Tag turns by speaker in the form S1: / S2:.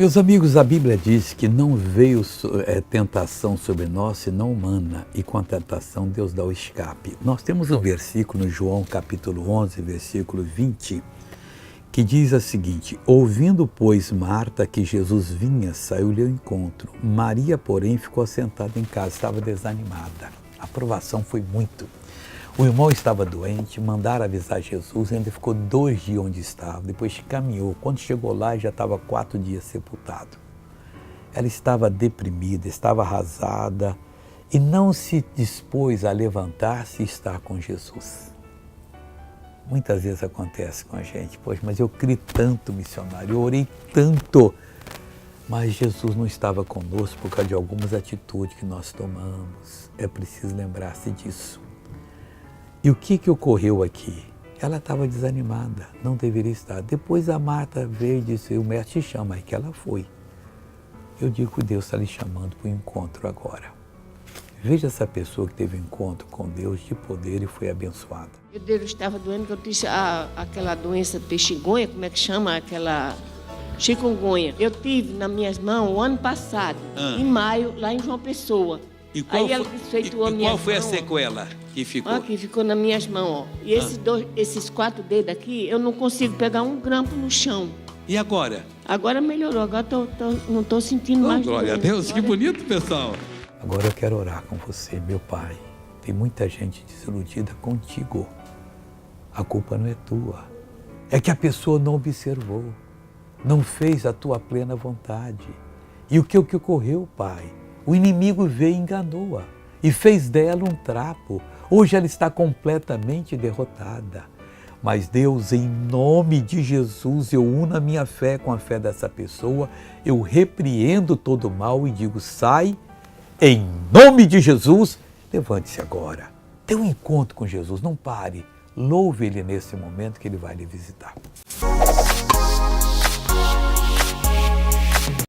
S1: Meus amigos, a Bíblia diz que não veio tentação sobre nós, senão humana, e com a tentação Deus dá o escape. Nós temos um versículo no João capítulo 11, versículo 20, que diz a seguinte: ouvindo, pois, Marta que Jesus vinha, saiu-lhe ao encontro. Maria, porém, ficou sentada em casa, estava desanimada. A provação foi muito. O irmão estava doente, mandaram avisar Jesus, ainda ficou 2 dias onde estava, depois caminhou. Quando chegou lá, já estava 4 dias sepultado. Ela estava deprimida, estava arrasada e não se dispôs a levantar-se e estar com Jesus. Muitas vezes acontece com a gente, poxa, mas eu criei tanto, missionário, eu orei tanto, mas Jesus não estava conosco por causa de algumas atitudes que nós tomamos. É preciso lembrar-se disso. E o que ocorreu aqui? Ela estava desanimada, não deveria estar. Depois a Marta veio e disse: o mestre te chama, aí que ela foi. Eu digo que Deus está lhe chamando para o encontro agora. Veja essa pessoa que teve um encontro com Deus de poder e foi abençoada.
S2: Eu estava doendo, que eu tive aquela doença de chikungunya, como é que chama? Aquela chikungunya. Eu tive nas minhas mãos o ano passado, em maio, lá em João Pessoa.
S3: E qual,
S2: aí ela desfeitou a minha
S3: qual foi
S2: mão,
S3: a sequela que ficou?
S2: Ó, que ficou nas minhas mãos. Ó. E esses 4 dedos aqui, eu não consigo pegar um grampo no chão.
S3: E agora?
S2: Agora melhorou, agora não estou sentindo mais
S3: glória
S2: dor.
S3: a Deus, que bonito, pessoal.
S1: Agora eu quero orar com você, meu Pai. Tem muita gente desiludida contigo. A culpa não é tua. É que a pessoa não observou, não fez a tua plena vontade. E o que ocorreu, Pai? O inimigo veio e enganou-a e fez dela um trapo. Hoje ela está completamente derrotada. Mas Deus, em nome de Jesus, eu uno a minha fé com a fé dessa pessoa, eu repreendo todo o mal e digo: sai, em nome de Jesus, levante-se agora. Tenha um encontro com Jesus, não pare. Louve Ele nesse momento que Ele vai lhe visitar.